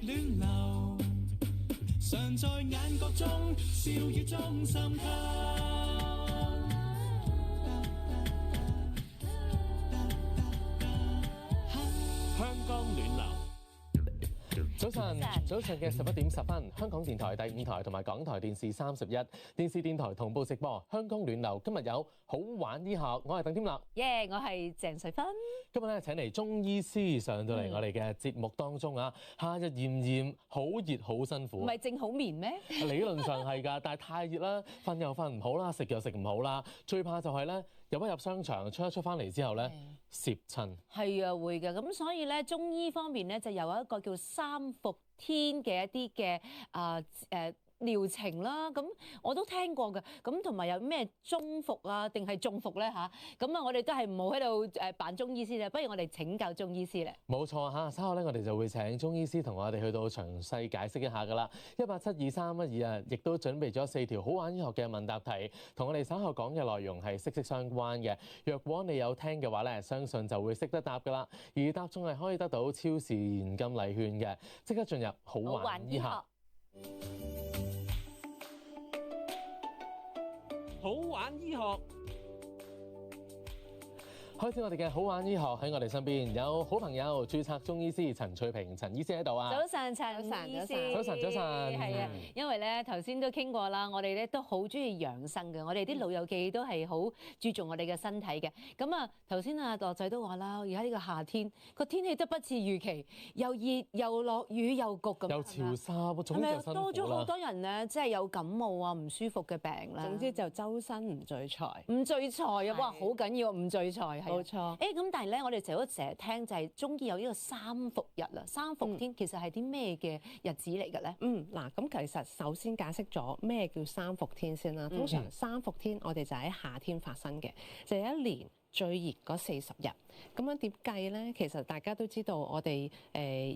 戀流，常在眼角中，笑語中滲透。香港暖流。早晨嘅11點10分，香港電台第5台同埋港台電視31電視電台同步直播。香港暖流今日有好玩醫學，我係鄧添樂，我係鄭瑞芬。今日咧請嚟中醫師上到嚟我哋嘅節目當中啊。夏日炎炎，好熱好辛苦，唔係正好眠咩？理論上係㗎，但係太熱啦，瞓又瞓唔好啦，食又食唔好啦，最怕就係咧入一入商場出翻嚟之後咧攝親。係啊，會㗎。咁所以咧中醫方面咧就有一個叫三伏天嘅一啲嘅療程啦，咁我都聽過嘅。咁同埋有咩中伏啊，定係中伏咧嚇？咁啊，我哋都係唔好喺度扮中醫師啦，不如我哋請教中醫師咧。冇錯嚇，稍後咧我哋就會請中醫師同我哋去到詳細解釋一下噶啦。1872312啊，亦都準備咗4條好玩醫學嘅問答題，同我哋稍後講嘅內容係息息相關嘅。若果你有聽嘅話咧，相信就會識得答噶啦。而答中係可以得到超市現金禮券嘅。即刻進入好玩醫學。好玩醫學，開始我哋嘅好玩醫學，喺我哋身邊有好朋友註冊中醫師陳翠萍陳醫師喺度啊！早晨，陳醫師。早晨，係啊，因為咧頭先都傾過啦，我哋咧都好中意養生嘅，我哋啲老友記都係好注重我哋嘅身體嘅。咁啊，頭先啊樂仔都話啦，而家呢個夏天個天氣都不似預期，又熱又落雨又焗咁，又潮濕，總之就辛苦啦。多咗好多人咧，即係有感冒啊、唔舒服嘅病啦。總之就周身唔聚財，唔聚財啊！哇，好緊要，唔聚財係。冇錯。咁但係咧，我哋成日聽就係中醫有呢個三伏日啦，三伏天其實係啲咩嘅日子嚟嘅咧？嗱，咁其實首先解釋咗咩叫三伏天先啦。通常三伏天我哋就喺夏天發生嘅，就係一年最熱嗰40日。咁樣點計咧？其實大家都知道我哋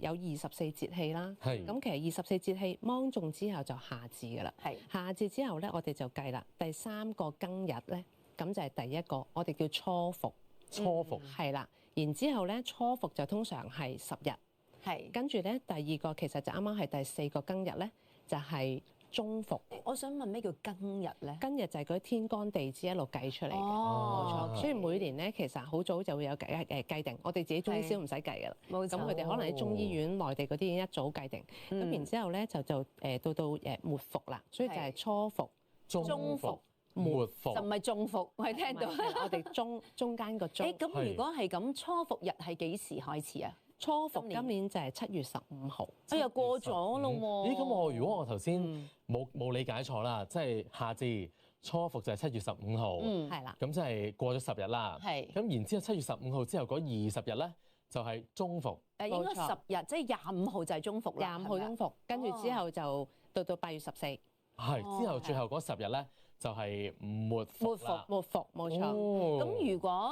有24節氣啦。係。咁其實24節氣芒種之後就夏至㗎啦。係。夏至之後咧，我哋就計啦。第3個庚日咧，咁就係第一個，我哋叫初伏。初伏係啦，然之後咧初伏就通常係10日，係跟住咧第2個其實就啱啱係第4個庚日咧，就係中伏。我想問咩叫庚日咧？庚日就係嗰啲天干地支一路計出嚟嘅，冇錯。所以每年咧其實好早就會有計定，我哋自己中醫師唔使計噶啦。冇錯。咁佢哋可能喺中醫院、內地嗰啲已經一早計定。咁然之後咧就到末伏啦，所以就係初伏、中伏、末伏，就唔係中伏，我係聽到。我哋中間個中。咁如果係咁，初伏日係幾時開始啊？初伏今年就係7月15號。又過咗咯喎。咁如果我頭先冇理解錯啦，即係夏至初伏就係7月15號，係啦。咁即係過咗10日啦。係。咁然之後7月15號之後嗰20日咧，就係中伏。應該10日，即係25號就係中伏啦。25號中伏，跟住之後就到8月14。係，之後最後嗰10日咧就係末伏啦。末伏冇錯。咁如果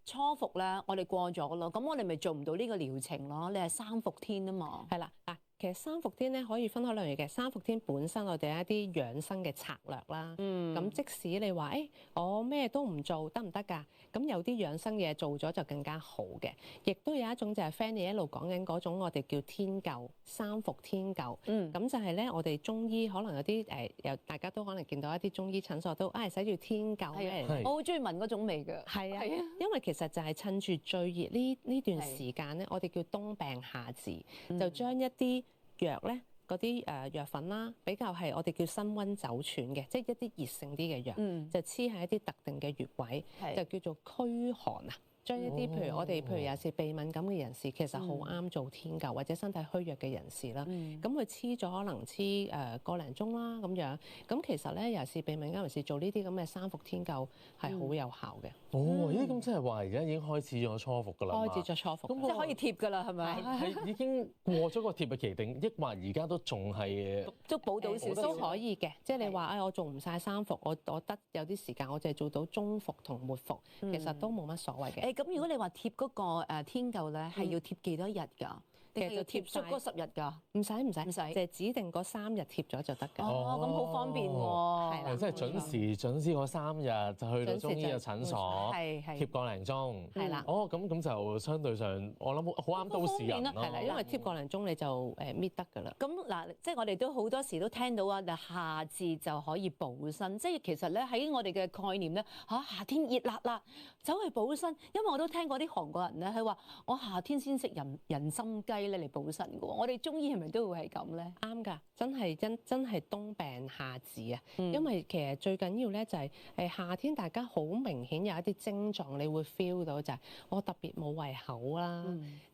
初伏咧，我哋過咗咯，咁我哋咪做唔到呢個療程咯？你係三伏天啊嘛。係啦，其實三伏天咧可以分開兩樣嘢嘅。三伏天本身我哋有一啲養生嘅策略啦。咁即使你話我咩都唔做得唔得㗎？咁有啲養生嘢做咗就更加好嘅。亦都有一種就係 Fanny 一路講緊嗰種我哋叫天灸，三伏天灸。咁就係咧，我哋中醫可能有啲大家都可能見到一啲中醫診所都使住天灸咩？我好中意聞嗰種味㗎。係啊，因為其實就係趁住最熱呢段時間咧，我哋叫冬病夏治，就將一啲藥咧，嗰啲藥粉啦，比較係我哋叫辛溫走喘嘅，即係一啲熱性啲嘅藥，就黐喺一啲特定嘅穴位，就叫做驅寒啊。將一啲譬如有時鼻敏感嘅人士，其實好啱做天灸，或者身體虛弱嘅人士啦。咁佢黐咗可能黐個零鐘啦咁樣。咁其實咧，尤其是鼻敏感人士做呢啲咁嘅三伏天灸係好有效嘅。咁即係話而家已經開始咗初伏㗎啦。開始咗初伏，即係可以貼㗎啦，係咪？係已經過咗個貼嘅期定，抑或而家都仲係都補到少少都可以嘅。即係你話我做唔晒三伏，我得有啲時間我淨係做到中伏同末伏，其實都冇乜所謂嘅。咁如果你話貼嗰個天灸咧，係要貼幾多日㗎？定係要貼足嗰10日㗎？唔使，唔使就係指定嗰3日貼咗就得㗎。哦，咁好方便喎。係啦即係準時嗰3日就去到中醫嘅診所係貼個零鐘。係啦。哦，咁就相對上我諗好啱都市人咯。係啦，因為貼個零鐘你就搣得㗎啦。咁嗱，即係我哋都好多時都聽到啊，夏至就可以補身。即係其實咧喺我哋嘅概念咧，夏天熱辣辣，走去補身。因為我都聽過啲韓國人咧，佢話我夏天先食人參雞咧嚟補身嘅喎。我哋中醫係咪都會係咁咧？啱㗎，真係冬病夏治啊！因為其實最緊要咧就係夏天大家好明顯有一啲症狀，你會 feel 到就係我特別冇胃口啦，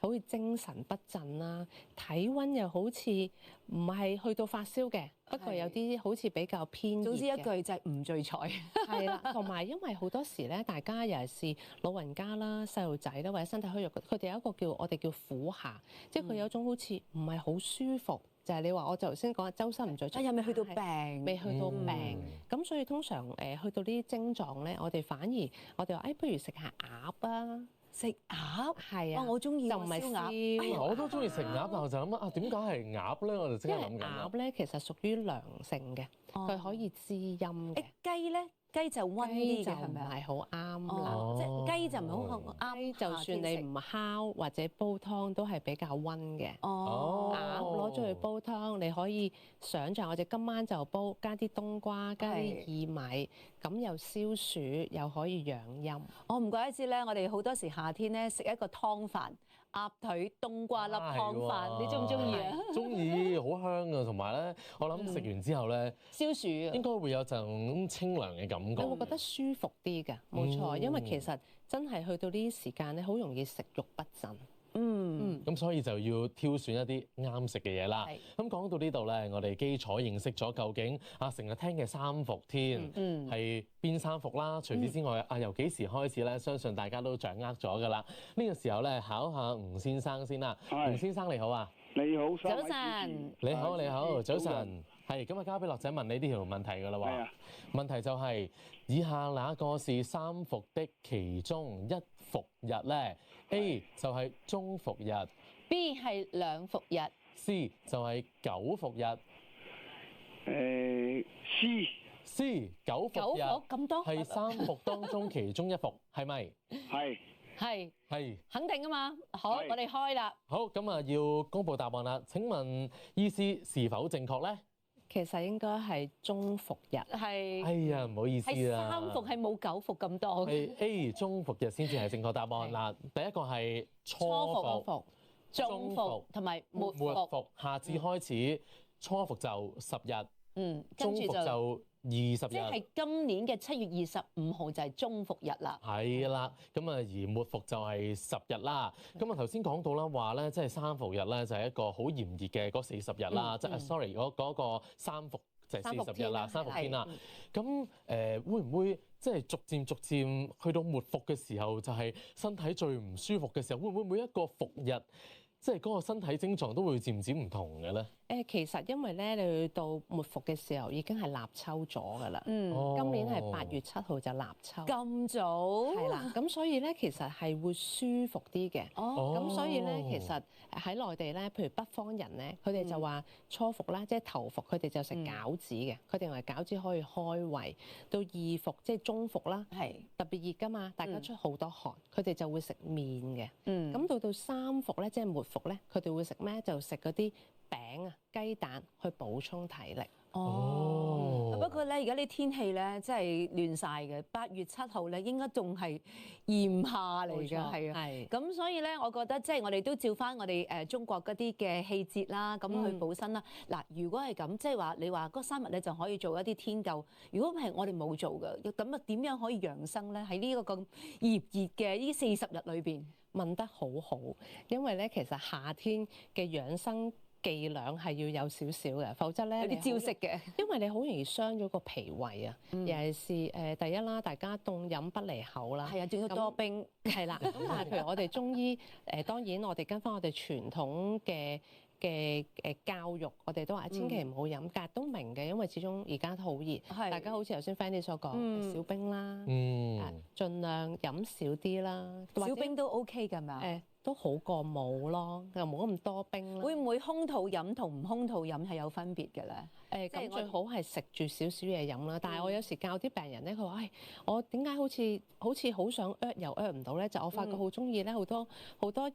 好似精神不振啦，體温又好似唔係去到發燒嘅，不過有啲好似比較偏熱嘅。總之一句就係唔聚財。係啦，同埋因為好多時咧，大家尤其是老人家啦、細路仔啦，或者身體虛弱，佢哋有一個我哋叫苦夏，即係佢有一種好似唔係好舒服。就係你話，我頭先講周身唔聚財，又未去到病，未去到病，咁所以通常去到呢啲症狀咧，我哋反而我哋話，不如食下鴨啊，食鴨係啊，我中意就唔係燒鴨。我都中意食鴨，但我就諗點解係鴨咧？我就即刻諗緊。鴨咧其實屬於涼性嘅，佢可以滋陰嘅。雞咧？雞就溫啲嘅係咪啊？唔係好啱啦，即係雞就唔係好啱。就算你唔烤或者煲湯都係比較溫嘅。鴨攞咗去煲湯，你可以想像我哋今晚就煲，加啲冬瓜，加啲薏米，咁又消暑又可以養陰。我唔怪得知咧，我哋好多時夏天咧食一個湯飯。鴨腿冬瓜粒湯飯，你中唔中意啊？中意，好香啊！同埋咧，我諗食完之後咧，消暑啊，應該會有陣清涼嘅感覺。你會覺得舒服啲㗎，冇錯，因為其實真係去到呢啲時間咧，好容易食慾不振。咁所以就要挑選一啲啱食嘅嘢啦。咁講到呢度咧，我哋基礎認識咗究竟成日聽嘅三伏天係邊三伏啦。除此之外，由幾時開始咧？相信大家都掌握咗㗎啦。呢個時候咧，考下吳先生先啦。吳先生你好啊！你好，早晨。你好，早晨。係咁啊，交俾樂仔問你呢條問題㗎啦喎。問題就係以下哪個是三伏的其中一伏日咧？A 就係中伏日 ，B 係兩伏日 ，C 就係九伏日。C 九伏日咁多係三伏當中其中一伏，係咪？係肯定㗎嘛。好，我哋開啦。好，咁啊要公佈答案啦。請問醫師是否正確咧？其實應該係中伏日。係。哎呀，唔好意思啦。係三伏係冇九伏咁多。係 A 中伏日先至係正確答案嗱。第一個係初伏、中伏同埋末伏。夏至開始，初伏就10日，中伏就20日。即係今年嘅7月25號就係中伏日啦。係啦，咁啊而末伏就係10日啦。咁啊頭先講到啦，話咧即係三伏日咧就係一個好炎熱嘅嗰40日啦，即係sorry 嗰個三伏就係40日啦，三伏天啦。咁會唔會即係逐漸去到末伏嘅時候，就係身體最唔舒服嘅時候，會唔會每一個伏日即係嗰個身體症狀都會漸唔同嘅咧？其實因為咧，你去到末伏嘅時候已經係立秋咗㗎啦。今年係8月7號就立秋。咁早？係啦，咁所以咧其實係會舒服啲嘅。咁所以咧其實喺內地咧，譬如北方人咧，佢哋就話初伏啦，即係頭伏，佢哋就食餃子嘅。佢哋認為餃子可以開胃。到二伏即係中伏啦，特別熱㗎嘛，大家出好多汗，佢哋就會食麵嘅。咁到三伏咧，即係末伏咧，佢哋會食咩？就食嗰啲餅啊、雞蛋去補充體力。不過咧，而家啲天氣咧真係亂晒嘅。8月7號咧應該仲係炎夏嚟㗎，係啊。咁所以咧，我覺得即係我哋都照翻我哋中國嗰啲嘅氣節啦，咁去補身啦。嗱，如果係咁，即係話你話嗰3日咧就可以做一啲天灸。如果係我哋冇做嘅，咁啊點樣可以養生咧？喺呢個咁炎熱嘅呢40日裏邊，問得好好，因為咧其實夏天嘅養生伎倆係要有少少嘅，否則咧有啲招式嘅，因為你好容易傷咗個脾胃啊。尤其是第一啦，大家凍飲不離口啦，係啊，仲要多冰，係啦。咁但係譬如我哋中醫當然我哋跟翻我哋傳統嘅教育，我哋都話千祈唔好飲，但係都明嘅，因為始終而家都好熱，大家好似頭先 Fanny 所講，少冰啦，盡量飲少啲啦。少冰都 OK 㗎嘛？都好過冇咯，又冇咁多冰啦。會唔會空肚飲同唔空肚飲係有分別嘅咧？誒即係我咁最好係食住少少嘢飲啦。但係我有時教啲病人咧，佢話：，我點解好似好想又唔到咧？就我發覺好中意咧，好多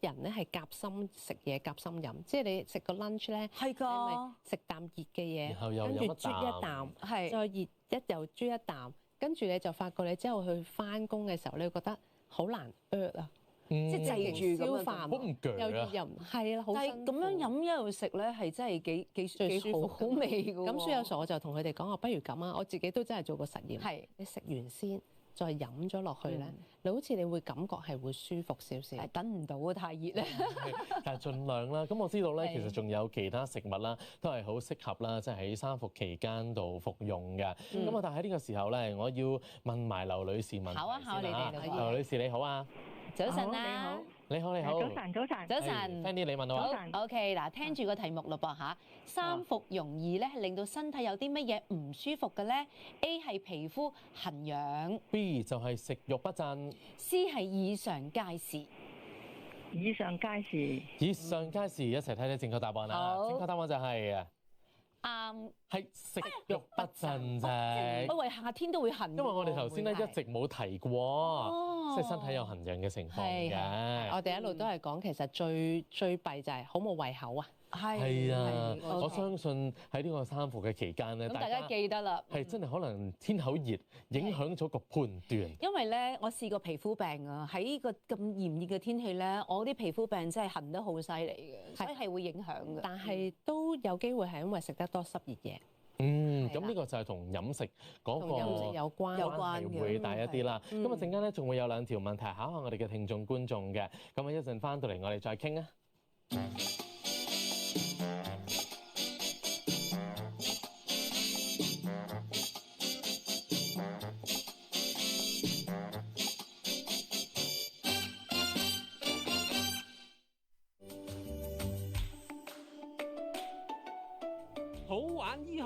人咧係夾心食嘢、夾心飲。即係你食個 lunch 咧，係你咪食啖熱嘅嘢，然後又跟住飲一啜一啖，係再熱又啜一啖，跟住你就發覺你之後去翻工嘅時候，你會覺得好難啊。即係靜滯住咁樣消化好唔鋸又熱啊！又唔係啦，好但係辛咁樣苦飲一路食咧，係真係幾舒服好味嘅喎。咁所以有時候我就同佢哋講話，不如咁啊！我自己都真係做過實驗，係你食完先，再飲咗落去咧，你好似你會感覺係會舒服少少。係等唔到啊，太熱咧。但係盡量啦。咁我知道咧，係其實仲有其他食物啦，都係好適合啦，即係喺生服期間度服用嘅。咁啊，但係喺呢個時候咧，我要問埋劉女士問題考一考你哋啦先劉女士你好啊，早晨好啊，你好你好。早晨，早晨。早晨。 Fanny 你問我啊。早晨 OK，嗱，聽住個題目咯噃嚇，三伏容易咧係令到身體有啲乜嘢唔舒服嘅咧？A 係皮膚痕癢 B 就係食慾不振， ，C 係以上皆是。以上皆是。以上皆是，一齊睇睇正確答案啦。好正確答案就係啱。係食慾不振啫。我為夏天都會痕㗎喎。因為我哋頭先咧會一直冇提過，即係身體有痕癢嘅情況係嘅。我哋一路都係講，其實最弊就係好冇胃口啊！係啊，係我相信喺呢個生伏嘅期間咧，咁大家記得啦。係真係可能天口熱，影響咗個判斷。因為咧，我試過皮膚病啊，喺呢個咁炎熱嘅天氣咧，我啲皮膚病真係痕得好犀利嘅，所以係會影響嘅。但係都有機會係因為食得多濕熱嘢，咁呢個就係同飲食嗰同飲食個有關。有關嘅係會大一啲啦。嗯咁啊陣間咧仲會有兩條問題考下我哋嘅聽眾觀眾嘅。咁啊一陣翻到嚟我哋再傾啊。好玩醫學，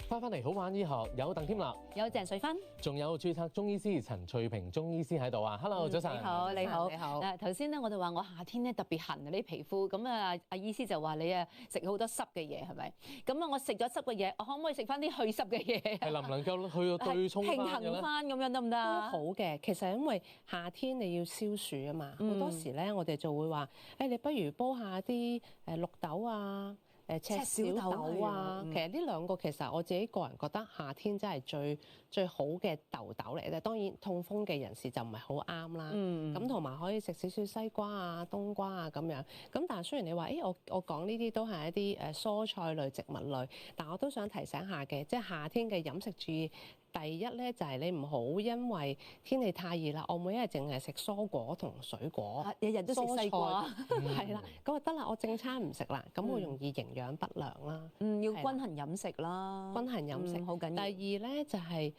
翻嚟好玩醫學，有鄧添立，有鄭瑞芬，仲有註冊中醫師陳翠萍中醫師喺度啊。Hello，早晨。你好，你好，你好頭先咧我哋話我夏天咧特別痕啊啲皮膚，咁啊阿醫師就話你啊食好多濕嘅嘢係咪？咁啊我食咗濕嘅嘢，我可唔可以食翻啲去濕嘅嘢？係能唔能夠去到對沖平返嘅咧？衡翻咁樣得唔得都啊？好嘅，其實因為夏天你要消暑啊嘛，好、多時咧我哋就會話：，你不如煲下啲綠豆啊、赤小豆啊。其實呢兩個其實我自己個人覺得夏天真係最好嘅豆豆嚟嘅。當然痛風嘅人士就唔係好啱啦。咁同埋可以食少少西瓜啊、冬瓜啊咁樣。咁但係雖然你話，我講呢啲都係一啲蔬菜類、植物類，但我都想提醒下嘅，即係夏天嘅飲食注意。第一咧就係你唔好因為天氣太熱啦，我每一日淨係食蔬果同水果，日日都食西瓜，係啦，咁就得啦。我正餐唔食啦，咁我容易營養不良啦。要係啦均衡飲食啦，均衡飲食好緊要。第二咧就係、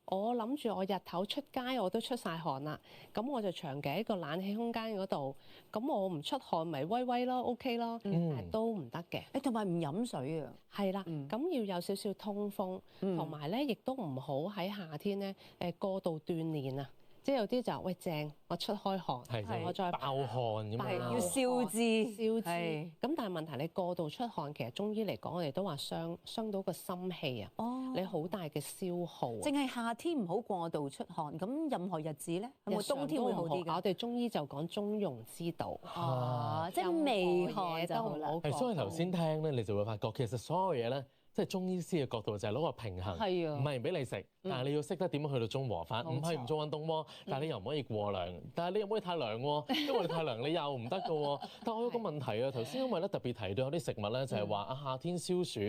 我諗住我日頭出街我都出晒汗啦，咁我就長期喺個冷氣空間嗰度，咁我唔出汗咪威威咯，OK 咯，但係都唔得嘅。同埋唔飲水啊，係啦，咁要有少少通風，同埋咧亦都唔好喺夏天咧過度鍛鍊啊！即係有啲就喂正，我出開汗，係我再爆汗咁樣啦係要燒脂，燒脂。係咁但係問題你過度出汗，其實中醫嚟講，我哋都話傷到個心氣啊！哦，你好大嘅消耗啊。淨係夏天唔好過度出汗，咁任何日子咧，有冇冬天會好啲㗎？我哋中醫就講中庸之道，哦，即係微汗就好啦。係，所以頭先聽咧，你就會發覺其實所有嘢咧，即係中醫師嘅角度就係攞個平衡，係啊唔係唔俾你食，但係你要識得點樣去到中和法，唔係唔做運動喎，但係你又唔可以過涼，但係你又唔可以太涼喎，因為你太涼你又唔得㗎喎。但係我有個問題啊，頭先因為咧特別提到有啲食物咧就係話啊夏天消暑，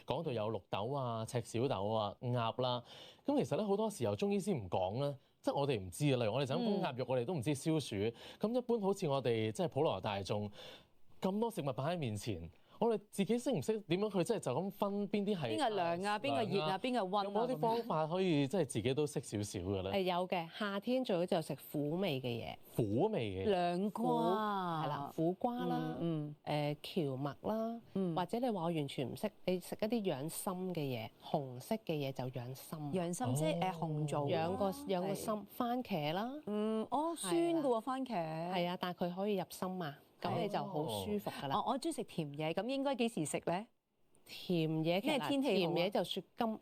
講到有綠豆啊、赤小豆啊、鴨啦，咁其實咧好多時候中醫師唔講啦。即係我哋唔知啊，例如我哋就咁講鴨肉，我哋都唔知消暑。咁一般好似我哋即係普羅大眾咁多食物擺喺面前，我哋自己識唔識點樣去即係就咁分邊啲係邊個涼啊，邊個熱啊，邊個溫啊？有冇啲方法可以即係自己都識少少嘅咧？有嘅，夏天最好就食苦味嘅嘢，苦味嘅涼瓜係啦，苦瓜啦，嗯蕎麥啦，或者你話我完全唔識，你食一啲養心嘅嘢，紅色嘅嘢就養心，養心即係紅棗，養個心，番茄啦，酸嘅喎番茄，係啊，但係佢可以入心嘛，咁你就好舒服㗎啦。我中意食甜嘢，咁應該幾時食咧？甜嘢其咩實天氣好啊甜嘢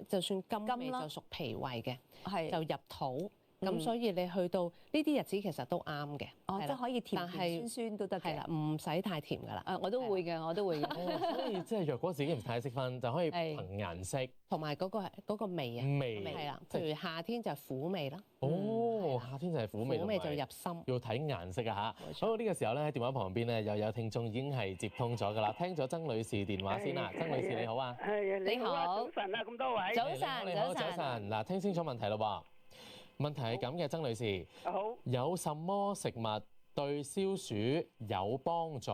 就算甘味甘啦就屬脾胃嘅，係就入肚。咁所以你去到呢啲日子其實都啱嘅，係啦即係可以甜但係甜酸酸都得嘅。係啦，唔使太甜㗎啦。我都會嘅，我都會嘅。所以即係若果自己唔太識分，就可以憑顏色同埋嗰個味啊，味係啦，譬如夏天就苦味啦，哦，夏天就係苦味，苦味就入心。要睇顏色啊冇錯嚇！好，呢個時候咧喺電話旁邊咧又有聽眾已經係接通咗㗎啦，聽咗曾女士電話先啦。曾女士你好啊，係啊，你好啊，你好早晨啊，咁多位，早你好，早晨晨。嗱，聽清楚問題啦喎。問題係咁嘅，曾女士，好，有什麼食物對消暑有幫助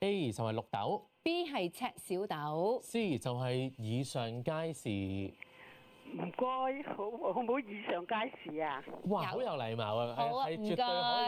？A 就係綠豆 B 係赤小豆， ，C 就係以上皆是。唔該，好唔好以上皆是啊？哇，好有禮貌啊！好啊係絕對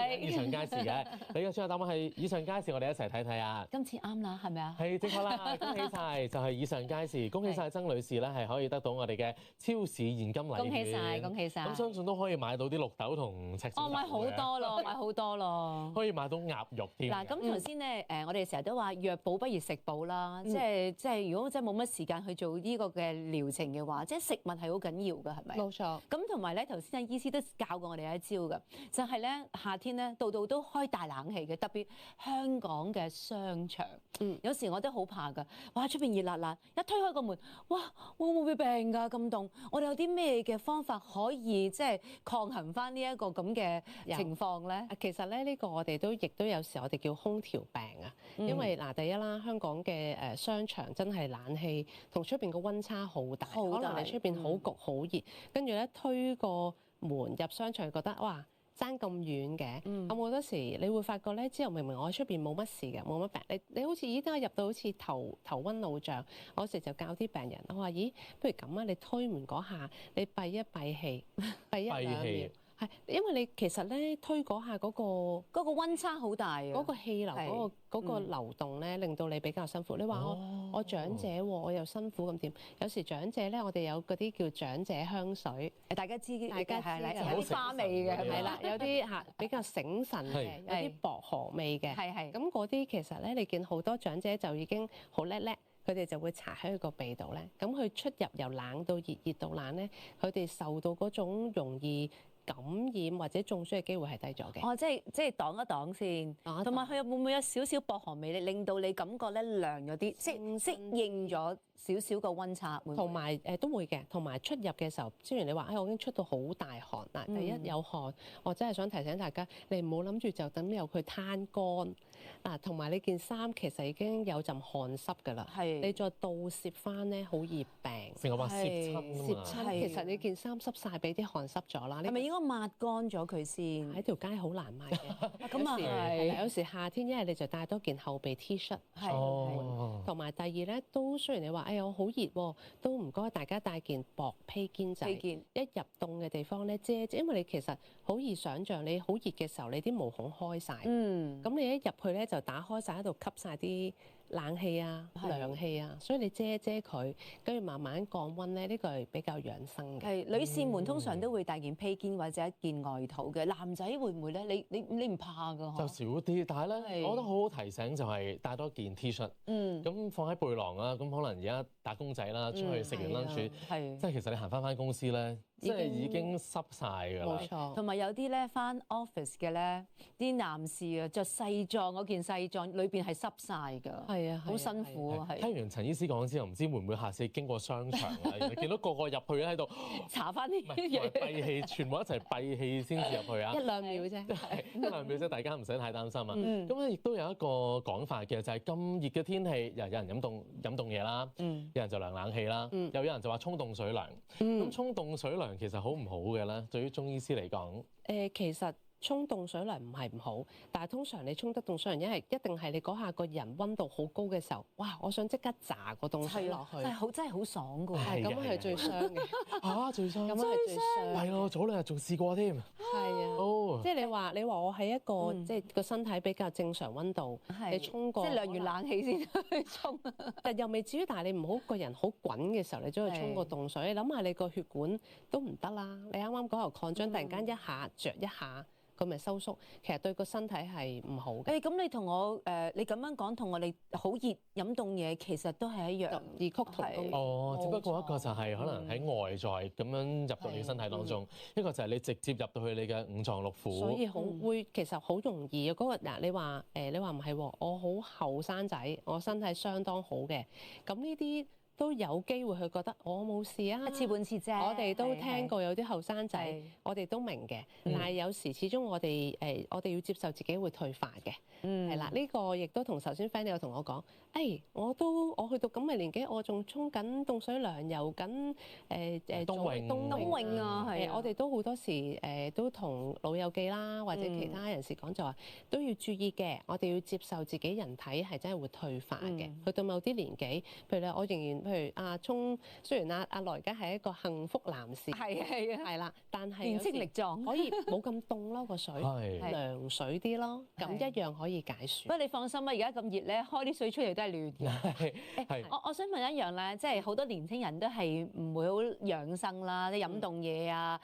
可以以上皆是嘅。你嘅最後答案係以上皆是，我哋一齊睇睇啊！今次啱啦，係咪啊？係正確啦，恭喜晒，就係以上皆是，恭喜晒曾女士咧，係可以得到我哋嘅超市現金禮券。恭喜晒，恭喜晒！咁相信都可以買到啲綠豆同赤小豆嘅。買好多咯，買好多咯。可以買到鴨肉添。嗱，咁頭先咧，我哋成日都話藥補不如食補啦，即係如果真係冇乜時間去做呢個嘅療程嘅話，即係食物係好緊要㗎，係咪？冇錯。咁同埋咧，頭先阿醫師都教過我哋一招㗎，就係咧夏天咧度度都開大冷氣嘅，特別香港嘅商場。有時我都好怕㗎，哇出邊熱辣辣，一推開個門，哇會唔會病㗎咁凍？我哋有啲咩嘅方法可以即係抗衡翻呢一個咁嘅情況咧？其實咧呢個我哋亦都有時我哋叫空調病啊，因為嗱第一啦，香港嘅商場真係冷氣同出邊個溫差好大，可能你出邊好焗好熱，跟住咧推個門入商場覺得哇爭咁遠嘅，咁好多時你會發覺咧，之後明明我喺出邊冇乜事嘅，冇乜病，你好似依家入到好似頭暈腦脹，我時就教啲病人，我話咦，不如咁啊，你推門嗰下，你閉一閉氣，閉一兩秒。係，因為你其實咧推嗰下嗰個溫差好大啊，嗰個氣流嗰個流動咧，令到你比較辛苦。你話我長者喎，我又辛苦咁點？有時長者咧，我哋有嗰啲叫長者香水，大家知大家知嘅，有啲花味嘅，係啦，有啲嚇比較醒神嘅，有啲薄荷味嘅，係。咁嗰啲其實咧，你見好多長者就已經好叻，佢哋就會搽喺佢個鼻度咧。咁佢出入由冷到熱，熱到冷咧，佢哋受到嗰種容易感染或者中暑嘅機會係低咗嘅。哦，即係擋一擋先，同埋佢會唔會有少少薄荷味咧，令到你感覺咧涼咗啲，即係適應咗少少個溫差。同埋都會嘅，同埋出入嘅時候，雖然你話我已經出到好大汗嗱，第一有汗，我真係想提醒大家，你唔好諗住就等由佢攤乾嗱，同埋你件衫其實已經有陣汗濕㗎啦，你再倒攝翻咧，好易病。成日話攝親啊嘛，其實你件衫濕晒，俾啲汗濕咗啦。係咪應該抹乾咗佢先？喺條街好難抹嘅。咁啊係，有時夏天一係你就帶多件後備 T 恤，同埋第二咧都雖然你話我好熱喎，都唔該大家帶件薄披肩仔，一入凍嘅地方咧遮，因為你其實好易想像你好熱嘅時候，你啲毛孔開晒，咁你一入去咧就打開晒喺度吸晒啲冷氣啊、涼氣啊，所以你遮佢，跟住慢慢降溫咧，呢個係比較養生嘅。係女士們通常都會帶件披肩或者一件外套嘅，男仔會唔會咧？你唔怕㗎？就少啲，但係咧，我覺得好好提醒就係帶多件 T 恤，咁放喺背囊啦。咁可能而家打工仔啦，出去食完 lunch，即係其實你行翻公司咧，即係已經濕晒㗎啦。冇錯。同埋有啲咧翻 office 嘅咧，啲男士啊着西裝嗰件西裝裏邊係濕晒㗎。係啊，好辛苦啊，係。聽完陳醫師講之後，唔知會唔會下次經過商場啊，見到個入去咧喺度搽翻啲嘢，閉氣，全部一齊閉氣先至入去啊！一兩秒啫，一兩秒啫，大家唔使太擔心啊。咁咧亦都有一個講法嘅，就係咁熱嘅天氣，有人飲凍嘢啦，有人就涼冷氣啦，又有人就話沖凍水涼。咁沖凍水涼其實好唔好嘅咧？對於中醫師嚟講，其實沖凍水涼唔係唔好，但係通常你沖得凍水涼，一定係你嗰下個人温度好高嘅時候，哇！我想即刻炸個凍水落去，真係好爽㗎喎。係咁係最傷嘅。嚇最傷，咁樣係最傷。係咯，早兩日仲試過添。係啊，哦，即係你話我係一個即係個身體比較正常温度，你沖過即係涼完冷氣先去沖。但又未至於，但係你唔好個人好滾嘅時候，你走去沖個凍水，你諗下你個血管都唔得啦。你啱啱嗰頭擴張，突然間一下着一下。佢咪收縮，其實對個身體係唔好嘅。咁你同我你咁樣講，同我哋好熱飲凍嘢，其實都係一樣，異曲同工。哦，只不過一個就係可能喺外在咁樣入到你身體當中，一個就係你直接入到去你嘅五臟六腑。所以其實好容易嘅嗰個嗱，你話唔係喎，我好後生仔，我身體相當好嘅，咁呢啲。都有機會去覺得我冇事啊，一次半次啫。我哋都聽過有啲後生仔，我哋都明嘅。但係有時始終我哋要接受自己會退化嘅，係啦。呢個亦都同頭先 Fanny 有同我講，我去到咁嘅年紀，我仲沖緊凍水涼，游緊冬泳啊，係。我哋都好多時都同老友記啦，或者其他人士講就話都要注意嘅。我哋要接受自己人體係真係會退化嘅。去到某啲年紀，譬如咧，我仍然。譬如阿聰，雖然阿來而家係一個幸福男士，係啦，但係年青力壯，可以冇咁凍咯個水，涼水啲咯，咁一樣可以解暑。不過你放心啊，而家咁熱咧，開啲水出嚟都係暖嘅。我想問一樣咧，即係好多年青人都係唔會好養生啦，啲飲凍嘢啊，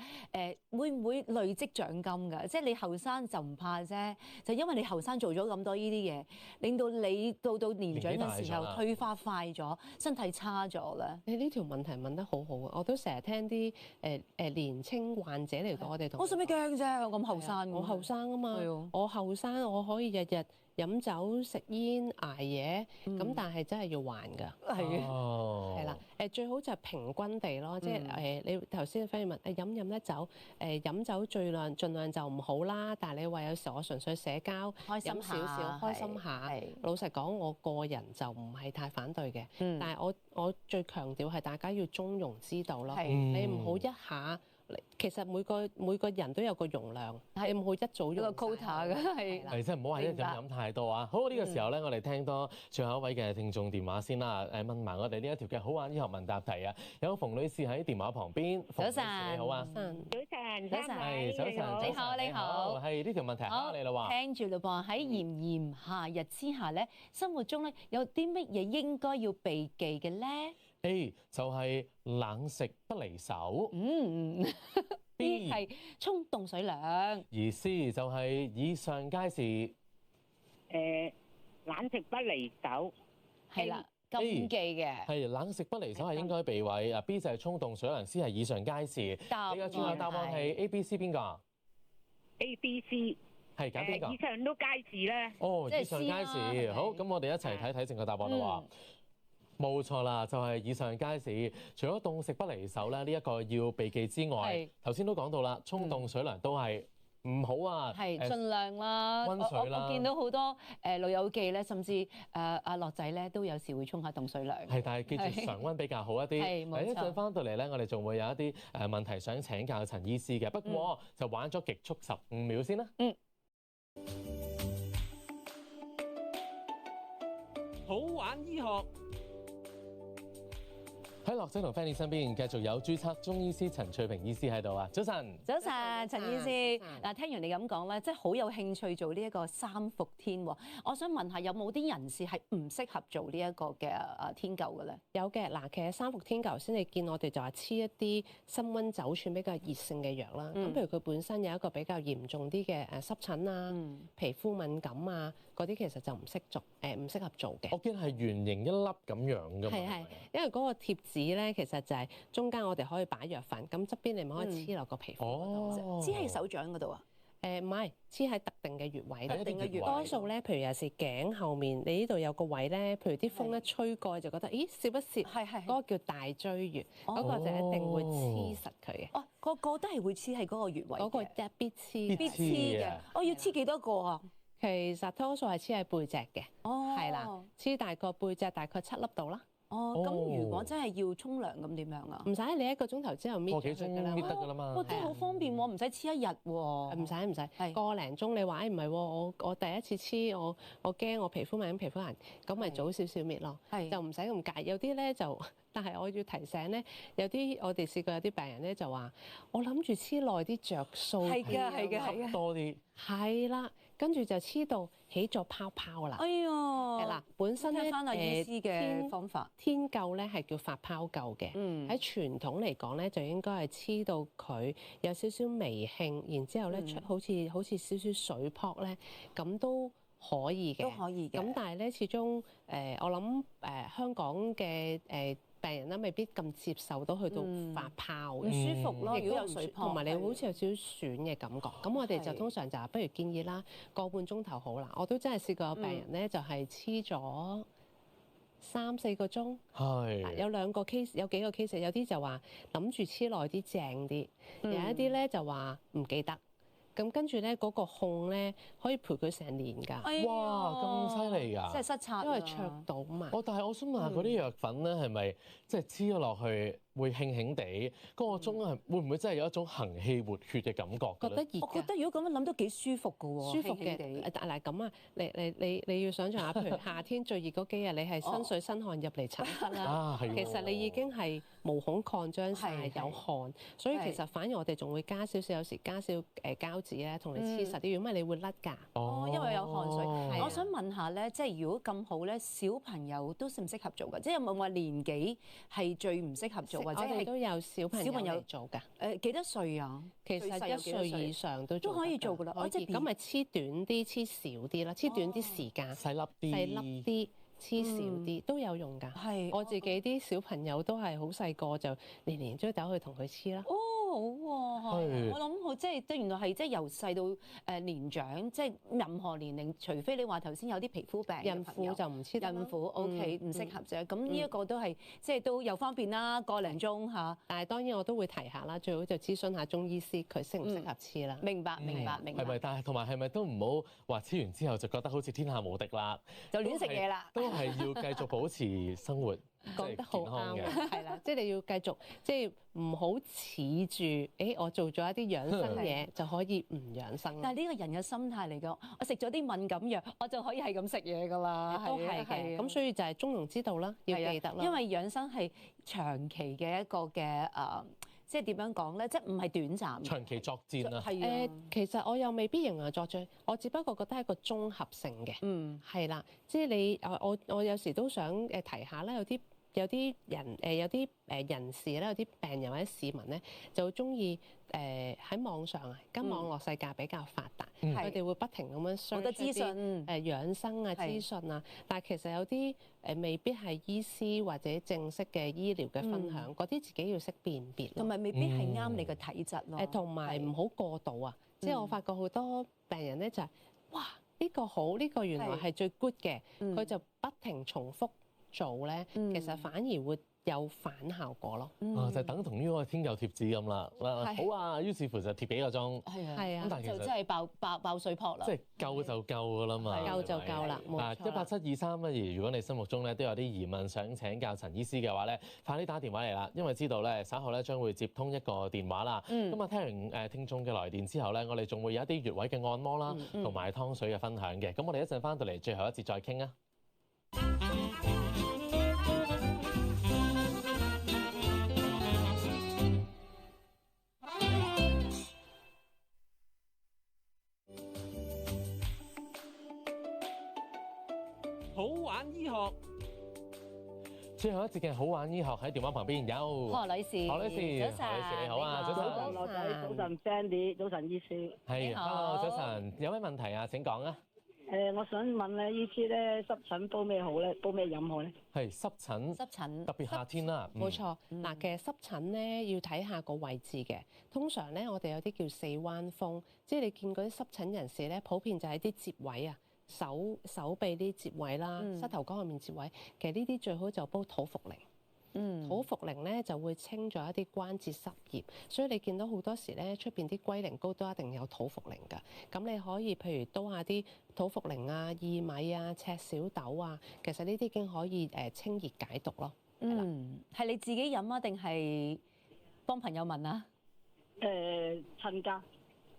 會唔會累積獎金㗎？即係你後生就唔怕啫，就因為你後生做咗咁多呢啲嘢，令到你到年長嘅時候退化快咗，身體差咗咧。你呢條問題問得好好啊！我都成日聽啲年青患者嚟到我哋同我使乜驚啫？我咁後生，我後生啊嘛，我後生我可以日日飲酒食煙捱夜，咁但係真係要還㗎。係啦，最好就係平均地咯，即係你頭先飛問飲得酒，飲酒盡量就唔好啦。但係你話有時我純粹社交飲少少開心下，老實講我個人就唔係太反對嘅。但係我最強調係大家要中庸之道咯，你唔好一下。其實每個人都有個容量，你唔好一早用個 quota 嘅，係真係唔好話一飲太多啊！好，呢個時候咧，我哋聽多最後一位嘅聽眾電話先啦。問埋我哋呢一條嘅好玩醫學問答題啊！有馮女士喺電話旁邊，早晨，你好啊，早晨，早晨，係早晨，你好，係呢條問題考你啦喎，聽住嘞噃，喺炎炎夏日之下咧，生活中咧有啲乜嘢應該要避忌嘅咧？ A 就係冷食不離手，B 係沖凍水涼，而 C 就係以上皆是。冷食不離手，係啦，禁忌嘅。係冷食不離手係應該避諱啊。B 就係沖凍水涼，C 係以上皆是。你嘅最後答案係 A、B、C 邊個？A、B、C 係揀邊個？以上都皆是咧。哦，以上皆是。好，咁我哋一齊睇睇正確答案啦喎。冇錯啦，就係以上皆是。除咗凍食不離手咧，呢一個要避忌之外，頭先都講到啦，沖凍水涼都係唔好啊。係盡量啦。溫水啦。我見到好多老友記咧，甚至阿樂仔咧都有時會沖下凍水涼。係，但係記住常溫比較好一啲。係，冇錯。一陣翻到嚟咧，我哋仲會有一啲問題想請教陳醫師嘅，不過就玩咗極速15秒先啦。好玩醫學。喺樂仔同 Fanny 身邊，繼續有註冊中醫師陳翠萍醫師喺度啊！早晨，早晨，陳醫師。嗱，聽完你咁講咧，即係好有興趣做呢一個三伏天喎。我想問下，有冇啲人士係唔適合做呢一個嘅天灸嘅咧？有嘅，嗱，其實三伏天灸頭先你見我哋就話黐一啲辛溫走竄比較熱性嘅藥啦。咁譬如佢本身有一個比較嚴重啲嘅濕疹啊、皮膚敏感啊嗰啲，其實就唔適合做嘅。我見係圓形一粒咁樣㗎嘛。係，因為嗰個貼紙咧，其實就係中間我哋可以擺藥粉，咁側邊你咪可以黐落個皮膚嗰度，黐喺手掌嗰度啊？唔係，黐喺特定嘅穴位。特定嘅穴位。多數咧，譬如有時頸後面，你呢度有個位咧，譬如啲風一吹過，就覺得咦攝一攝，嗰個叫大椎穴，嗰個就一定會黐實佢嘅。哦，個個都係會黐喺嗰個穴位。嗰個必黐嘅。我要黐幾多個啊？其實多數係黐喺背脊嘅。係啦，黐大概背脊大概7粒度啦。哦，咁如果真係要沖涼咁點樣啊？唔使你1個鐘頭之後搣個幾鐘咗佢㗎啦。搣得㗎啦嘛哇，。真係好方便喎，唔使黐一日喎。唔使係個零鐘，你話誒唔係喎，我第一次黐我驚我皮膚敏感皮膚痕，咁咪係早少少搣咯，係就唔使咁介。有啲咧就，但係我要提醒咧，有啲我哋試過有啲病人咧就話，我諗住黐耐啲着數，係嘅係嘅係嘅。多啲係啦，跟住就黐到起咗泡泡啦。哎呀，嗱，本身咧聽翻阿醫師嘅方法，天灸咧係叫發泡灸嘅。嗯喺傳統嚟講咧，就應該係黐到佢有少少微興，然之後咧出好似少少水泡咧，咁都可以嘅。都可以嘅。咁但係咧，始終我諗香港嘅病人咧，未必咁接受到去到發泡唔嘅。舒服咯，亦如果都唔舒有水泡，同埋你好似有少少損嘅感覺。咁我哋就係通常就話不如建議啦，個半鐘頭好啦。我都真係試過有病人咧，就係黐咗3-4個鐘。係有2個 case，有幾個 case，有啲就話諗住黐耐啲正啲，有一啲咧就話唔記得。咁跟住咧嗰個控咧可以陪佢成年㗎，哎呀哇咁犀利㗎真係失策啊，因為灼到嘛。但係我想問下嗰啲藥粉咧，係咪即係黐咗落去會興興地？嗰個鐘係會唔會真係有一種行氣活血嘅感覺㗎咧？覺得熱我覺㗎。得如果咁樣諗都幾舒服㗎喎，舒服輕輕地嘅，但係咁啊，你要想象下，譬如夏天最熱嗰幾日，你係身水身汗入嚟診室啦，啊係喎其實你已經係毛孔擴張晒，係有汗，所以其實反而我哋仲會加少少，有時加少膠紙咧，同你黐實啲，因為你會甩㗎。哦，因為有汗水。係啊我想問下咧，即係如果咁好咧，小朋友都適唔適合做㗎？即係有冇話年紀係最唔適合做，或者我哋係都有小朋友小朋友嚟做㗎。幾多歲啊？其最細實1有幾多歲歲以上都做都可以得做㗎啦可以哦即係咁咪黐短啲、黐少啲啦，黐短啲時間，細粒啲，細粒啲、黐少啲都有用㗎。係我自己啲小朋友都係好細個就年年都走去同佢黐啦。哦，好喎，係我諗好即係原來係即係由細到年長，即係任何年齡，除非你話頭先有啲皮膚病嘅孕朋友婦就唔黐得啦孕婦 OK 唔適合啫。咁呢一個都係即係都又方便啦，個零鐘嚇。但係當然我都會提下啦，最好就諮詢下中醫師佢適唔適合黐啦。明白明白明係咪？白，但係同埋係咪都唔好話黐完之後就覺得好似天下無敵啦？就亂食嘢啦。都係要繼續保持生活講得好即係健康嘅。啱啊，係啦，即係你要繼續，即係唔好恃住，我做咗一啲養生嘢就可以唔養生啦但係呢個人嘅心態嚟講，我食咗啲敏感藥，我就可以係咁食嘢㗎啦。都係嘅。咁所以就係中庸之道啦，要記得啦。因為養生係長期嘅一個嘅即係點樣講咧？即係唔係短暫嘅。長期作戰啊！係啊，其實我又未必形容作對，我只不過覺得係一個綜合性嘅，嗯係啦，即係你我有時都想提下啦，有啲人有啲人士咧，有啲病人或者市民咧，就中意喺網上啊，而家網絡世界比較發達，佢哋會不停咁樣好多 search 資訊養生啊係資訊啊，但係其實有啲未必係醫師或者正式嘅醫療嘅分享，嗰啲自己要識辨別咯。同埋未必係啱你嘅體質咯。同埋唔好過度啊！即係我發覺好多病人咧就係，哇呢個好，呢個原來係最 good 嘅，佢就不停重複做咧，其實反而會有反效果咯。就等同於嗰個天灸貼紙咁啦。好啊，於是乎就貼幾個鐘。係啊，係啊，咁但係其實就真係爆水泡啦。即係夠就夠㗎啦嘛。夠就夠啦，冇錯啦。 1872312，如果你心目中咧都有啲疑問想請教陳醫師嘅話咧，快啲打電話嚟啦，因為知道咧稍後咧將會接通一個電話啦。咁啊聽完聽眾嘅來電之後咧，我哋仲會有一啲穴位嘅按摩啦，同埋湯水嘅分享嘅。咁我哋一陣翻到嚟最後一節再傾啊。好玩醫學，最後一節嘅好玩醫學喺電話旁邊有何女士，何女士早晨，何女士你好啊早晨早晨，羅仔，早晨 Sandy，早晨醫師。係你好，Hello，早晨，有咩問題啊？請講啊。我想問咧，醫師咧濕疹煲咩好咧？煲咩飲好咧？係濕疹，濕疹特別夏天啦。冇錯，嗱，其實濕疹咧要睇下個位置嘅。通常咧，我哋有啲叫四彎風，即係你見嗰啲濕疹人士咧，普遍就係啲接位啊，手臂啲接位啦，膝頭哥後面接位。其實呢啲最好就煲土茯苓。土茯苓咧就會清咗一啲關節濕熱，所以你見到好多時咧出邊啲龜苓膏都一定有土茯苓㗎。咁你可以譬如刀下啲土茯苓啊、薏米啊、赤小豆啊，其實呢啲已經可以清熱解毒咯。係你自己飲啊，定係幫朋友問啊？親家。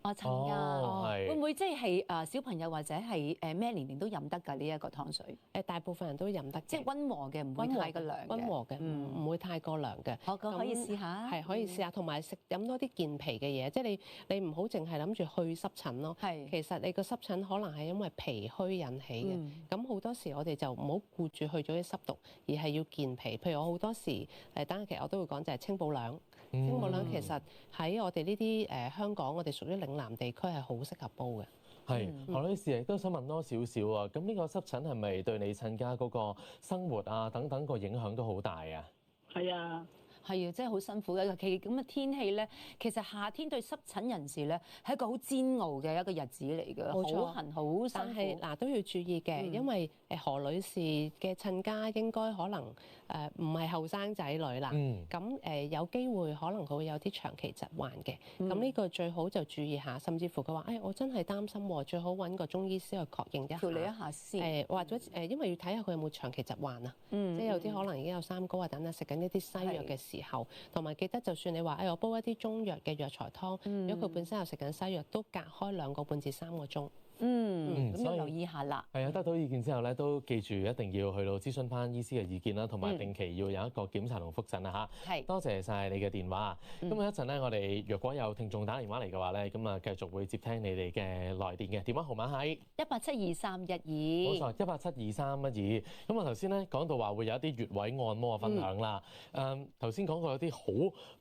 哦，親家，係會唔會即係小朋友或者係咩年齡都飲得㗎呢一個湯水？大部分人都飲得嘅，即係溫和嘅，唔會太過涼嘅。溫和嘅，唔會太過涼嘅。我可以試下。係可以試下，同埋飲多啲健脾嘅嘢，即係你唔好淨係諗住去濕疹咯。係其實你個濕疹可能係因為脾虛引起嘅。咁好多時我哋就唔好顧住去咗啲濕毒，而係要健脾。譬如我好多時單其實我都會講就係清補涼。清補涼其實喺我哋呢啲香港，我哋屬於嶺南地區係好適合煲嘅。係，何女士亦都想問多少少啊？咁呢個濕疹係咪對你親家嗰個生活啊等等個影響都好大啊？係啊。係啊，真係好辛苦嘅。尤其咁嘅天氣咧，其實夏天對濕疹人士咧係一個好煎熬嘅一個日子嚟嘅，冇錯好痕好辛但係苦。都要注意嘅，因為何女士嘅親家應該可能唔係後生仔女啦。咁有機會可能佢會有啲長期疾患嘅。咁呢個最好就注意下，甚至乎佢話：我真係擔心喎，最好揾個中醫師去確認一下。調理一下先。或者因為要睇下佢有冇長期疾患啊。即係有啲可能已經有三高啊等等，食緊一啲西藥嘅時候，同埋記得就算你話我煲一啲中藥嘅藥材湯，如果佢本身有食緊西藥，都隔開2個半至3個鐘。咁要留意下啦。係啊，得到意見之後咧，都記住一定要去到諮詢翻醫師嘅意見啦，同埋定期要有一個檢查同覆診啊嚇。係，多謝晒你嘅電話。咁一陣咧，我哋若果有聽眾打電話嚟嘅話咧，咁啊繼續會接聽你哋嘅來電嘅電話號碼係1872312。冇錯，1872312。咁我頭先咧講到話會有一啲穴位按摩嘅分享啦。頭先講過有啲好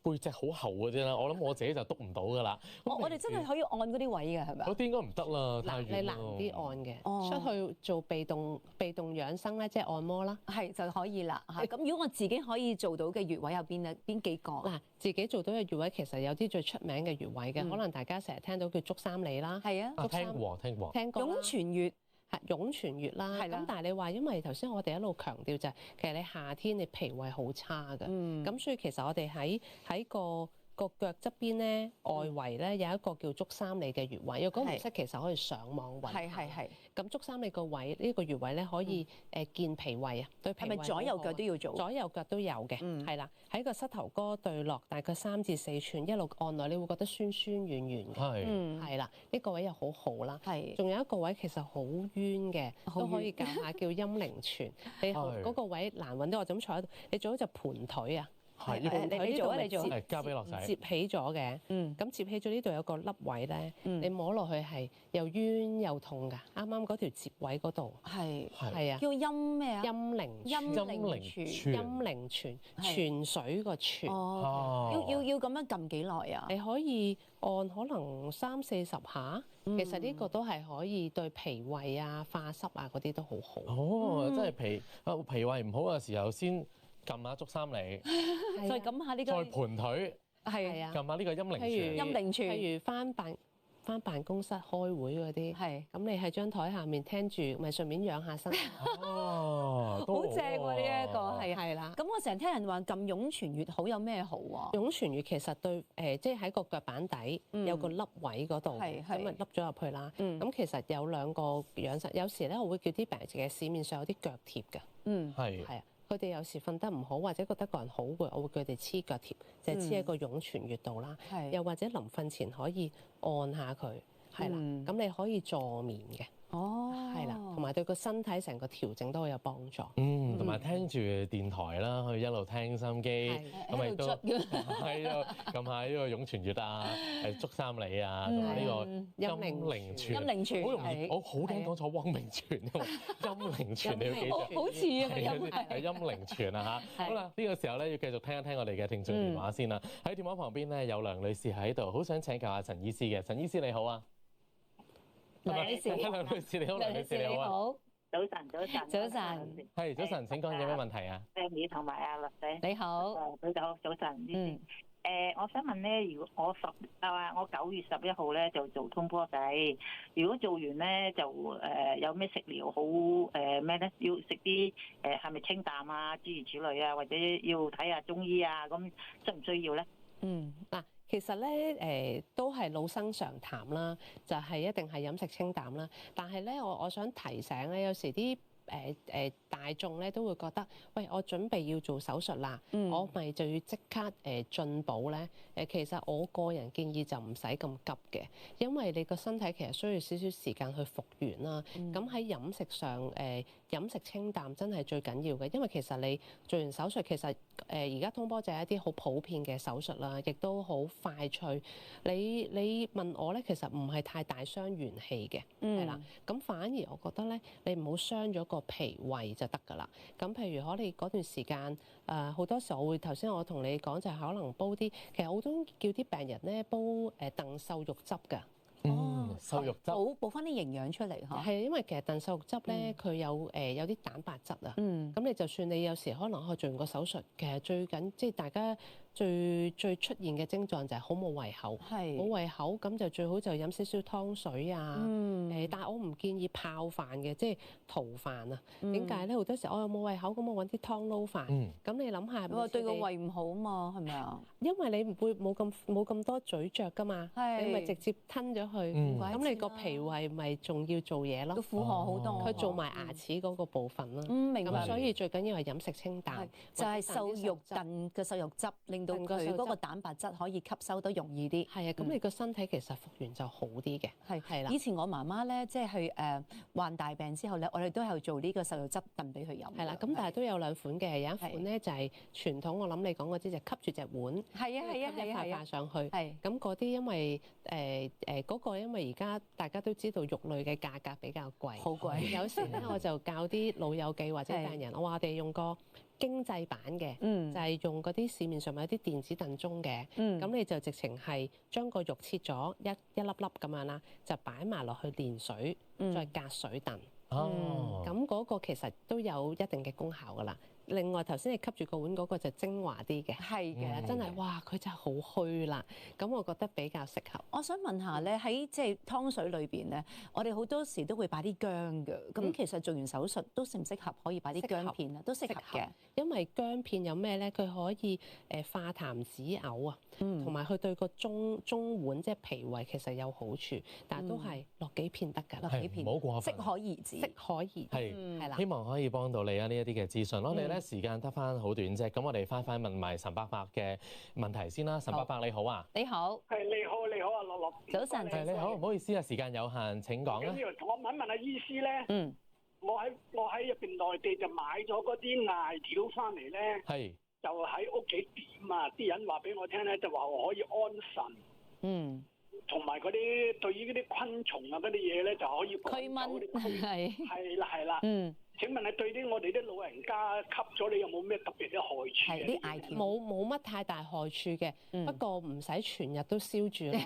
背脊好厚嗰啲啦，我諗我自己就篤唔到㗎啦。我哋真係可以按嗰啲位嘅係咪？嗰啲應該唔得啦，太遠你難啲按嘅，出去做被動養生咧，即係按摩啦。係就可以啦嚇。咁如果我自己可以做到嘅穴位有邊幾個？嗱，自己做到嘅穴位其實有啲最出名嘅穴位嘅，可能大家成日聽到叫足三里啦。係啊，聽過。聽過啦。湧泉穴係湧泉穴啦。咁但係你話，因為頭先我哋一路強調就係，其實你夏天你脾胃好差㗎。咁所以其實我哋喺個腳側邊咧，外圍咧有一個叫足三里嘅穴位。如果唔識，其實可以上網揾。係。咁足三里個位呢個穴位咧，可以健脾胃啊，對脾胃。係咪左右腳都要做？左右腳都有嘅，係啦。喺個膝頭哥對落大概3至4寸，一路按落，你會覺得酸酸軟軟嘅。係啦，呢個位又好好啦。係。仲有一個位其實好冤嘅，都可以教下叫陰陵泉。你嗰個位難揾啲，我就咁坐喺度。你做一隻盤腿啊！係，你做啊，交俾樂仔。摺起咗嘅，咁摺起咗呢度有個凹位咧，你摸落去係又冤又痛㗎。啱啱嗰條摺位嗰度，係啊，叫陰咩啊？陰陵泉，泉水個泉。要咁樣撳幾耐啊？你可以按可能30-40下，其實呢個都係可以對脾胃啊、化濕啊嗰啲都好好。即係脾胃唔好嘅時候先撳下足三里，再撳下呢個，再盤腿，係啊，撳下呢個陰陵泉。陰陵泉，譬如翻辦公室開會嗰啲，咁你喺張台下面聽住，咪順便養下生。好正喎呢一個係啦。咁我成日聽人話撳湧泉穴好有咩好啊？湧泉穴其實對即係喺個腳板底有個凹位嗰度，咁咪凹咗入去啦。咁其實有2個養生，有時咧我會叫啲病人嘅市面上有啲腳貼㗎。係啊。佢哋有時瞓得唔好，或者覺得個人好攰，我會叫佢哋黐腳貼，就係黐喺個湧泉穴度啦。又或者臨瞓前可以按下佢，係啦。咁你可以助眠嘅。係啦，同埋對個身體成個調整都好有幫助。同埋聽住電台啦，去一路聽心機，咁亦都係啊，撳下呢個湧泉穴啊，足三里啊，同埋呢個陰陵泉。陰陵泉好容易，我好驚講錯汪明荃啊嘛，陰陵泉你要記住。好似啊，係陰陵泉啊嚇。好啦，呢個時候咧要繼續聽一聽我哋嘅聽眾電話先啦。喺電話旁邊咧有梁女士喺度，好想請教下陳醫師嘅。陳醫師你好啊。梁女士，梁女士你好，梁女士你好。早晨。早晨。係早晨，請講有咩問題啊？你同埋阿律仔。你好。早晨，醫生。我想問咧，如果我9月11號咧就做通波仔，如果做完咧就有咩食療好咩咧？要食啲係咪清淡啊諸如此類啊，或者要睇下中醫啊，咁需唔需要咧？嗱，其實咧都係老生常談啦，就係一定係飲食清淡啦。但係咧，我想提醒咧，有時啲大眾咧都會覺得，喂，我準備要做手術啦，我咪就要即刻進補咧？其實我個人建議就唔使咁急嘅，因為你個身體其實需要少少時間去復原啦。咁喺飲食上飲食清淡真係最緊要嘅，因為其實你做完手術，其實而家通波就係一啲好普遍嘅手術啦，亦都好快脆。你問我咧，其實唔係太大傷元氣嘅，係啦。咁反而我覺得咧，你唔好傷咗個脾胃就得㗎啦。咁譬如可能嗰段時間好多時候我會頭先我同你講就係可能煲啲，其實好多叫啲病人咧煲燉瘦肉汁㗎。瘦肉汁補翻啲營養出嚟嚇。係因為其實燉瘦肉汁咧，佢有啲蛋白質啊。咁你就算你有時可能做完個手術，其實最緊即係大家最出現嘅症狀就係好冇胃口，冇胃口咁就最好就飲少少湯水啊。但係我唔建議泡飯嘅，即係屠飯啊。點解咧？好多時我又冇胃口，咁我揾啲湯撈飯。咁你諗下，話對個胃唔好嘛，係咪啊？因為你唔會冇咁多咀嚼㗎嘛，你咪直接吞咗去。咁你個脾胃咪仲要做嘢咯，要負荷好多。佢做埋牙齒嗰個部分啦。明白。咁所以最緊要係飲食清淡，就係瘦肉燉嘅瘦肉汁，令到佢嗰個蛋白質可以吸收得容易啲。係啊，咁你個身體其實復原就好啲嘅。係啦。以前我媽媽咧，即係去患大病之後咧，我哋都係做呢個瘦肉汁燉俾佢飲。係啦，咁但係都有兩款嘅，有一款咧就係傳統，我諗你講嗰啲就吸住隻碗，吸一塊塊上去。咁嗰啲因為嗰個因為而家大家都知道肉類嘅價格比較貴，好貴。有時咧我就教啲老友記或者病人，我話我哋用個經濟版嘅，就係用嗰啲市面上有啲電子燉盅嘅，咁你就直情係將個肉切咗一粒粒咁樣啦，就擺埋落去連水，再隔水燉。咁嗰個其實都有一定嘅功效㗎啦。另外頭先你吸住個碗嗰個就精華啲嘅，係嘅，真係哇！佢真係好虛啦，咁我覺得比較適合。我想問下咧，喺即係湯水裏邊咧，我哋好多時都會擺啲薑嘅，咁其實做完手術都適唔適合可以擺啲薑片啊？都適合嘅，因為薑片有咩咧？佢可以化痰止嘔啊，同埋佢對個中脘即係脾胃其實有好處，但係都係落幾片得㗎，落幾片，唔好過分，適可而止，適可而止，係啦。希望可以幫到你啊！呢一啲嘅資訊，我哋咧時間得翻好短啫，咁我哋快問埋岑伯伯嘅問題先啦。岑伯伯你好啊，你好，係你好啊，樂樂，早晨，係你好，唔好意思啊，時間有限，請講啦。緊要同我問下醫師咧，我喺入邊內地就買咗嗰啲艾條翻嚟咧，係就喺屋企點啊，啲人話俾我聽咧，就話我可以安神，同埋嗰啲對於嗰啲昆蟲啊嗰啲嘢咧就可以驅蚊，係啦，請問你對啲我哋啲老人家吸咗，你有冇咩特別嘅害處？係啲艾條冇乜太大害處嘅，不過唔使全日都燒住咯，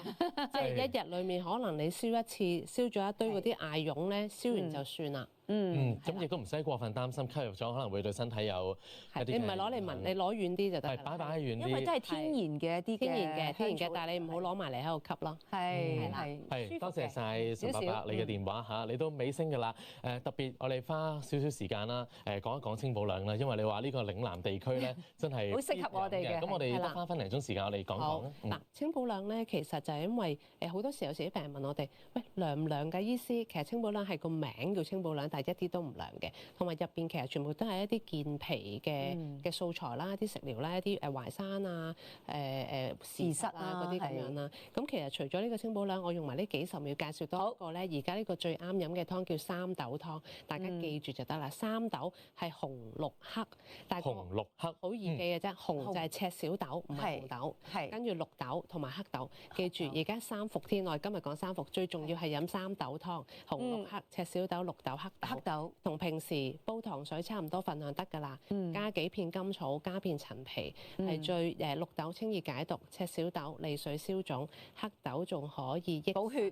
即係一日裡面可能你燒一次，燒咗一堆嗰啲艾絨咧，燒完就算啦。咁亦都唔使過分擔心吸入咗可能會對身體有一啲。你唔係攞嚟聞，你攞遠啲就得。係擺遠啲，因為都係天然嘅一啲天然嘅，但係你唔好攞埋嚟喺度吸咯。係多謝晒岑伯伯你嘅電話嚇，你都尾聲㗎啦。特別我哋花少少時間啦，講一講清補涼啦，因為你話呢個嶺南地區咧真係好適合我哋嘅。咁我哋得翻分零鐘時間，我哋講講啦。嗱，清補涼咧其實就係因為好多時有時啲病人問我哋，喂，涼唔涼㗎？醫師，其實清補涼係個名叫清補涼，但係一啲都唔涼嘅，同埋入邊其實全部都係一啲健脾嘅素材啦，啲食療啦，一啲淮山啊、豉實啊嗰啲咁樣啦。咁其實除咗呢個清補涼，我用埋呢幾十秒介紹多一個咧，而家呢個最啱飲嘅湯叫三豆湯，大家記住就得啦。三豆係紅綠黑，但係紅綠黑好易記嘅啫。紅就係赤小豆，唔係紅豆。跟住綠豆同埋黑豆，記住而家三伏天，我哋今日講三伏，最重要係飲三豆湯，紅綠黑、赤小豆、綠豆、黑豆。同平時煲糖水差唔多份量得㗎啦，加幾片甘草，加片陳皮，係最綠豆清熱解毒，赤小豆利水消腫，黑豆仲可以益補血。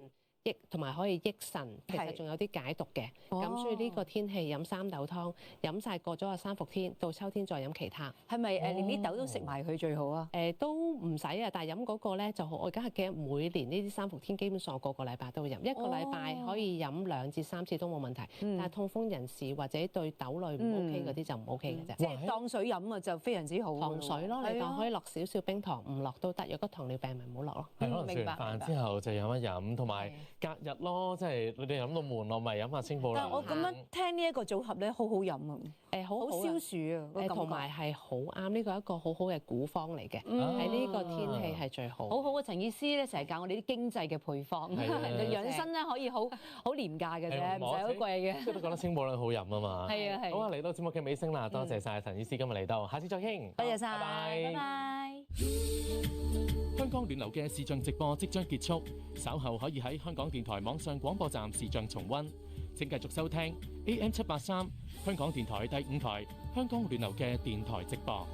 同埋可以益腎，其實仲有啲解毒嘅。咁所以呢個天氣飲三豆湯，飲晒過咗個三伏天，到秋天再飲其他。係咪連啲豆都食埋佢最好啊？都唔使啊，但係飲嗰個咧就好。我而家係記得每年呢啲三伏天基本上我個個禮拜都會飲，一個禮拜可以飲2至3次都冇問題。但係痛風人士或者對豆類唔 OK 嗰啲就唔 OK 嘅啫。即係當水飲啊，就非常之好。糖水咯，你當可以落少少冰糖，唔落都得。如果糖尿病咪唔好落咯。係可能食完飯之後就飲一飲，同埋隔日咯，即係你哋飲到悶咯，咪飲下清補涼。但係我咁樣聽呢一個組合咧，好好飲啊！好消暑啊！同埋係好啱，呢個一個好好嘅古方嚟嘅，喺呢個天氣係最好。好好啊！陳醫師咧成日教我哋啲經濟嘅配方，養生咧可以好廉價嘅啫，唔使好貴嘅。即係都覺得清補涼好飲啊嘛。係啊係。好啊，嚟到節目嘅尾聲啦，多謝晒陳醫師今日嚟到，下次再傾。多謝晒，拜拜。香港聯流嘅視像直播即將結束，稍後可以喺香港電台網上廣播站視像重溫。請繼續收聽 AM783香港電台第5台香港聯流嘅電台直播。